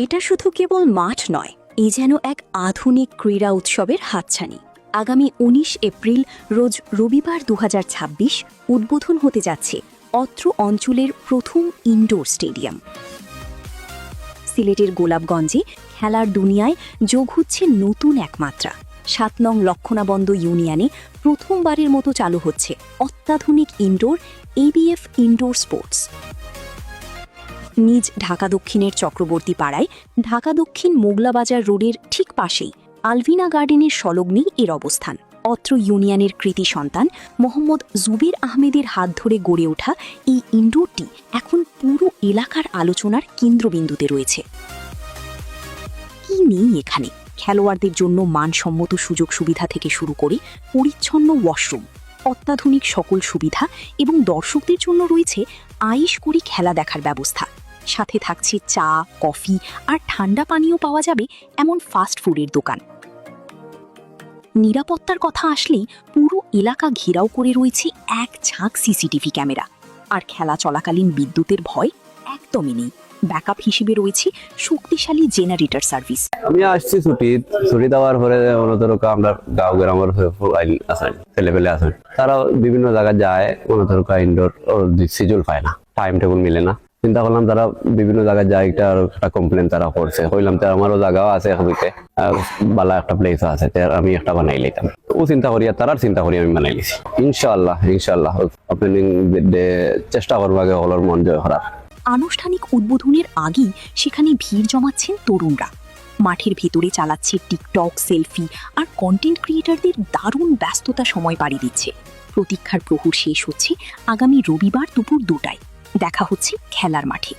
এটা শুধু কেবল মাঠ নয়, এ যেন এক আধুনিক ক্রীড়া উৎসবের হাতছানি। আগামী ১৯ এপ্রিল রোজ রবিবার ২০২৬ উদ্বোধন হতে যাচ্ছে অত্র অঞ্চলের প্রথম ইনডোর স্টেডিয়াম। সিলেটের গোলাপগঞ্জে খেলার দুনিয়ায় যোগ হচ্ছে নতুন এক মাত্রা। ৭ নং লক্ষণাবন্দ ইউনিয়নে প্রথমবারের মতো চালু হচ্ছে অত্যাধুনিক ইনডোর এবিএফ ইনডোর স্পোর্টস। নিজ ঢাকা দক্ষিণের চক্রবর্তী পাড়ায় ঢাকা দক্ষিণ মোগলাবাজার রোডের ঠিক পাশেই আলভিনা গার্ডেনের সংলগ্নেই এর অবস্থান। অত্র ইউনিয়নের কৃতি সন্তান মোহাম্মদ জুবের আহমেদের হাত ধরে গড়ে ওঠা এই ইনডোরটি এখন পুরো এলাকার আলোচনার কেন্দ্রবিন্দুতে রয়েছে। কি নেই এখানে? খেলোয়াড়দের জন্য মানসম্মত সুযোগ সুবিধা থেকে শুরু করে পরিচ্ছন্ন ওয়াশরুম, অত্যাধুনিক সকল সুবিধা এবং দর্শকদের জন্য রয়েছে আয়েশ করে খেলা দেখার ব্যবস্থা। সাথে থাকছে চা, কফি আর ঠান্ডা পানীয় পাওয়া যাবে এমন ফাস্ট ফুডের দোকান। নিরাপত্তার কথা আসলেই পুরো এলাকা ঘেরাও করে রয়েছে এক ঝাঁক সিসিটিভি ক্যামেরা। আর খেলা চলাকালীন বিদ্যুতের ভয় একদমই নেই। ব্যাকআপ হিসেবে রয়েছে শক্তিশালী জেনারেটর সার্ভিস। আমি আসছি ছুটি দেওয়ার পরে মনোতরকা আমরা গাঁও গ্রামের আছেন ছেলেপেলে আছেন, তারা বিভিন্ন জায়গায় যায়। মনোতরকা ইনডোর সিজুল পায় না, টাইম টেবিল মিলে না। চিন্তা করলাম তারা বিভিন্ন জায়গায় যায়, একটা কমপ্লেন তারা করছে। কইলাম তো আমারও জায়গাও আছে, বালা একটা প্লেস আছে, আমি একটা বানাই লইতাম। ও চিন্তা করি আর তারার চিন্তা করি আমি বানাই লিছি। ইনশাআল্লাহ ওপেনিং চেষ্টা করবো আগে হলর মন জয় করার। আনুষ্ঠানিক উদ্বোধনের আগেই সেখানে ভিড় জমাচ্ছেন তরুণরা। মাঠের ভেতরে চালাচ্ছে টিকটক, সেলফি আর কন্টেন্ট ক্রিয়েটরদের দারুণ ব্যস্ততা সময় পাড়ি দিচ্ছে। প্রতীক্ষার প্রহর শেষ হচ্ছে আগামী রবিবার দুপুর ২টায়। দেখা হচ্ছে খেলার মাঠে।